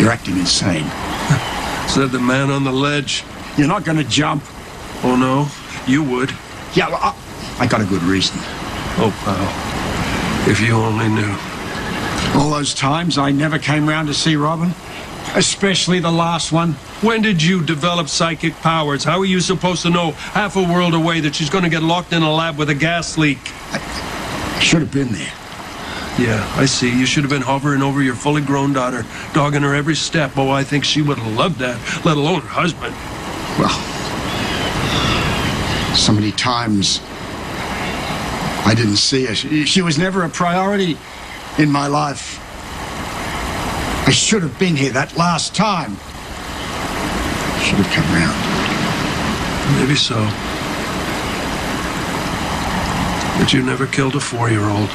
You're acting insane. Said the man on the ledge. You're not going to jump. Oh, no? You would. Yeah, well, I got a good reason. Oh, pal. If you only knew. All those times I never came round to see Robin. Especially the last one. When did you develop psychic powers? How are you supposed to know half a world away that she's going to get locked in a lab with a gas leak? I should have been there. Yeah, I see. You should have been hovering over your fully grown daughter, dogging her every step. Oh, I think she would have loved that, let alone her husband. Well, so many times I didn't see her. She was never a priority in my life. I should have been here that last time. Should have come round. Maybe so. But you never killed a 4-year-old.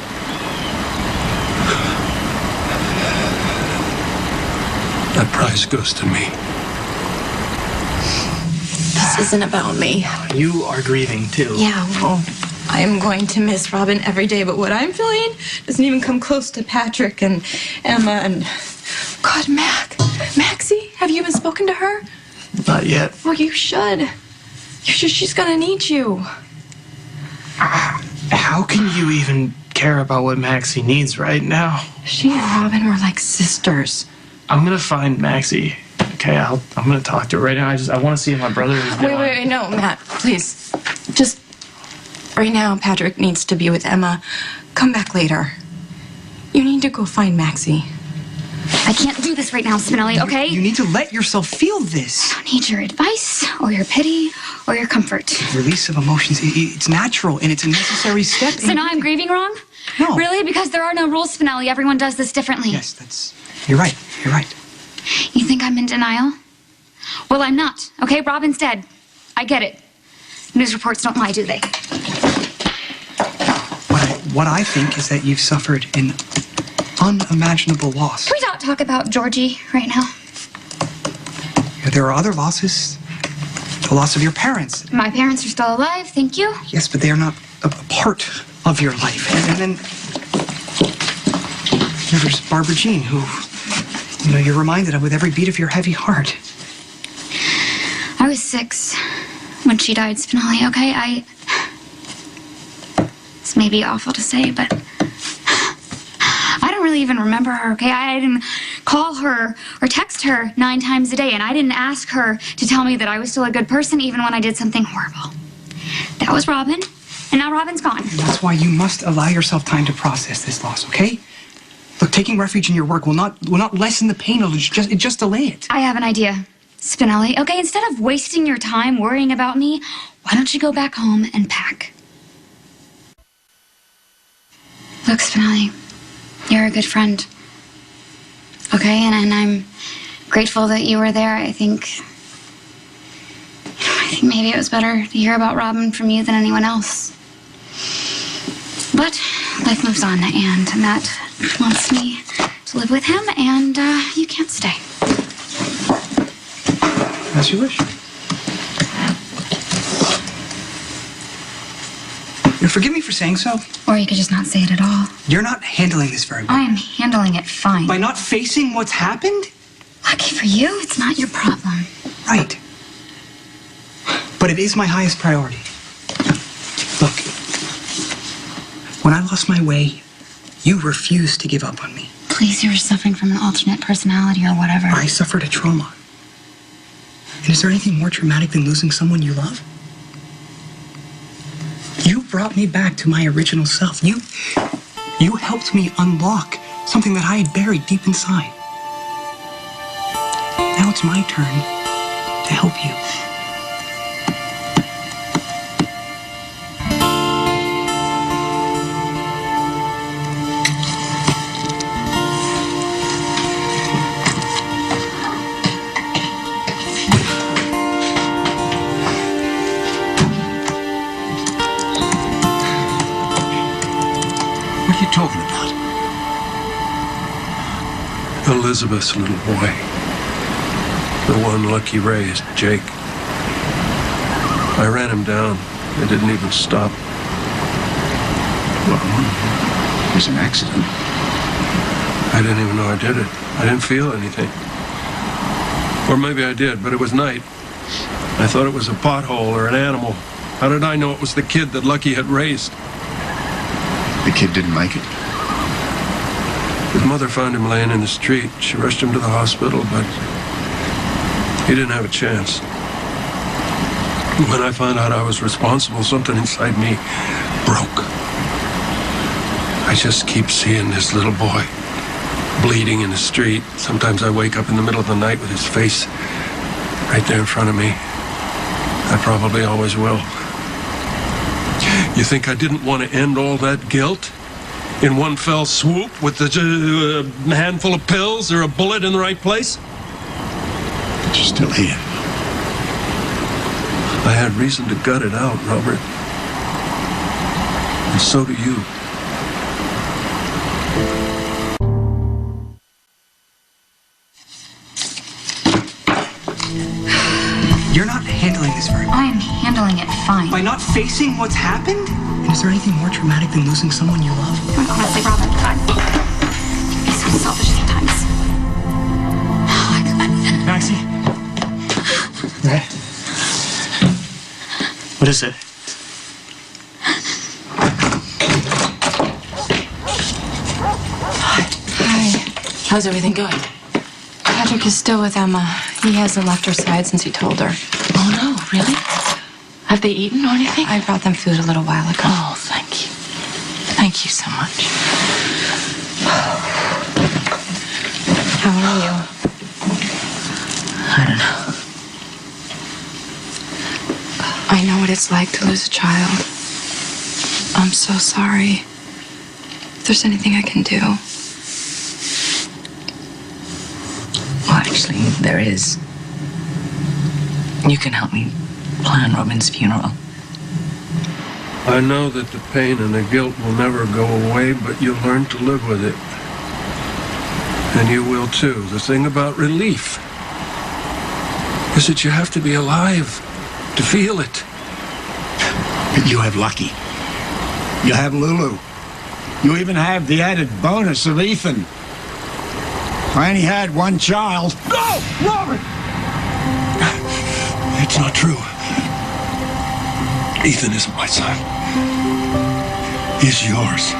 That prize goes to me. This isn't about me. You are grieving, too. Yeah, well, I am going to miss Robin every day, but what I'm feeling doesn't even come close to Patrick and Emma and... God, Maxie, have you even spoken to her? Not yet. Well, you should. You should. She's gonna need you. How can you even care about what Maxie needs right now? She and Robin were like sisters. I'm gonna find Maxie. Okay, I'm gonna talk to her right now. I want to see if my brother is doing. Wait, no, Matt, please. Just right now, Patrick needs to be with Emma. Come back later. You need to go find Maxie. I can't do this right now, Spinelli, okay? You need to let yourself feel this. I don't need your advice, or your pity, or your comfort. Release of emotions, it's natural, and it's a necessary step. So now I'm grieving wrong? No. Really? Because there are no rules, Spinelli. Everyone does this differently. Yes, you're right. You're right. You think I'm in denial? Well, I'm not, okay? Robin's dead. I get it. News reports don't lie, do they? What I think is that you've suffered an unimaginable loss. Can we not talk about Georgie right now? Yeah, there are other losses. The loss of your parents. My parents are still alive, thank you. Yes, but they are not a part of your life. And then there's Barbara Jean, who, you're reminded of with every beat of your heavy heart. I was 6 when she died, Spinelli, okay? It's maybe awful to say, but I don't really even remember her, okay? I didn't call her or text her 9 times a day, and I didn't ask her to tell me that I was still a good person even when I did something horrible. That was Robin, and now Robin's gone. And that's why you must allow yourself time to process this loss, okay? Look, taking refuge in your work will not lessen the pain, it'll just delay it. I have an idea, Spinelli. Okay, instead of wasting your time worrying about me, why don't you go back home and pack? Look, Spinelli, you're a good friend. Okay, and I'm grateful that you were there. I think maybe it was better to hear about Robin from you than anyone else. But life moves on, and Matt wants me to live with him, and you can't stay. As you wish. Forgive me for saying so. Or you could just not say it at all. You're not handling this very well. I am handling it fine. By not facing what's happened? Lucky for you, it's not your problem. Right. But it is my highest priority. Look, when I lost my way, you refused to give up on me. Please, you were suffering from an alternate personality or whatever. I suffered a trauma. And is there anything more traumatic than losing someone you love? You brought me back to my original self. You helped me unlock something that I had buried deep inside. Now it's my turn to help you. What are you talking about? Elizabeth's little boy. The one Lucky raised, Jake. I ran him down. I didn't even stop. Well, it was an accident. I didn't even know I did it. I didn't feel anything. Or maybe I did, but it was night. I thought it was a pothole or an animal. How did I know it was the kid that Lucky had raised? The kid didn't make it. His mother found him laying in the street. She rushed him to the hospital, but he didn't have a chance. When I found out I was responsible, something inside me broke. I just keep seeing this little boy bleeding in the street. Sometimes I wake up in the middle of the night with his face right there in front of me. I probably always will. You think I didn't want to end all that guilt in one fell swoop with a handful of pills or a bullet in the right place? But you're still here. I had reason to gut it out, Robert. And so do you. You're not handling this very well. I'm handling it fine. By not facing what's happened? And is there anything more traumatic than losing someone you love? Honestly, Robin, God, he's so selfish sometimes. Maxie? Right? What is it? Hi. How's everything going? Patrick is still with Emma. He hasn't left her side since he told her. Oh, no, really? Have they eaten or anything? I brought them food a little while ago. Oh, thank you. Thank you so much. How are you? I don't know. I know what it's like to lose a child. I'm so sorry. If there's anything I can do. Well, actually, there is. You can help me plan Robin's funeral. I know that the pain and the guilt will never go away, but you'll learn to live with it. And you will too. The thing about relief is that you have to be alive to feel it. But you have Lucky. You have Lulu. You even have the added bonus of Ethan. I only had one child. No! Robert! It's not true. Ethan isn't my son. He's yours.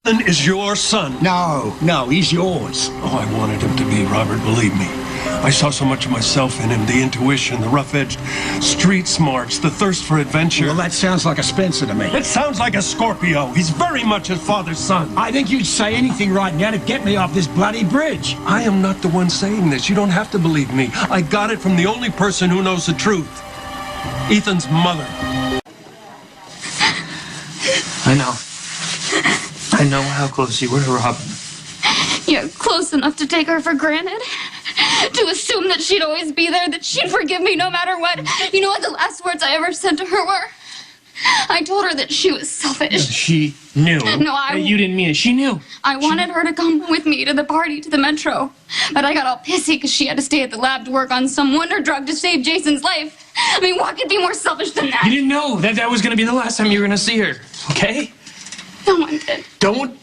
Ethan is your son. No, he's yours. Oh, I wanted him to be, Robert, believe me. I saw so much of myself in him, the intuition, the rough-edged street smarts, the thirst for adventure. Well, that sounds like a Spencer to me. It sounds like a Scorpio. He's very much his father's son. I think you'd say anything right now to get me off this bloody bridge. I am not the one saying this. You don't have to believe me. I got it from the only person who knows the truth. Ethan's mother. I know. I know how close you were to Robin. You're close enough to take her for granted. To assume that she'd always be there, that she'd forgive me no matter what. You know what the last words I ever said to her were? I told her that she was selfish. She knew. No, You didn't mean it. She knew. I wanted her to come with me to the party, to the Metro. But I got all pissy because she had to stay at the lab to work on some wonder drug to save Jason's life. I mean, what could be more selfish than that? You didn't know that was going to be the last time you were going to see her. Okay? No one did. Don't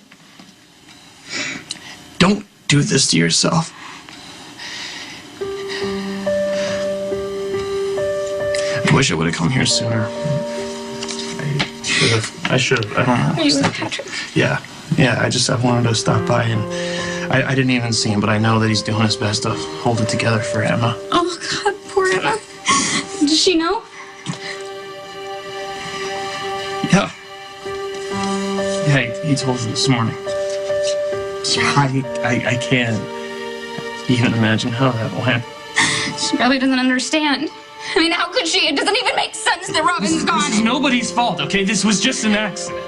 do this to yourself. I wish I would have come here sooner. I should have. I don't know. Are you with Patrick? Yeah. I wanted to stop by, and I didn't even see him, but I know that he's doing his best to hold it together for Emma. Oh, God, poor Emma. Does she know? Yeah. Yeah, he told us this morning. I can't even imagine how that went. She probably doesn't understand. I mean, how could she? It doesn't even make sense that Robin's gone. This is nobody's fault, okay? This was just an accident.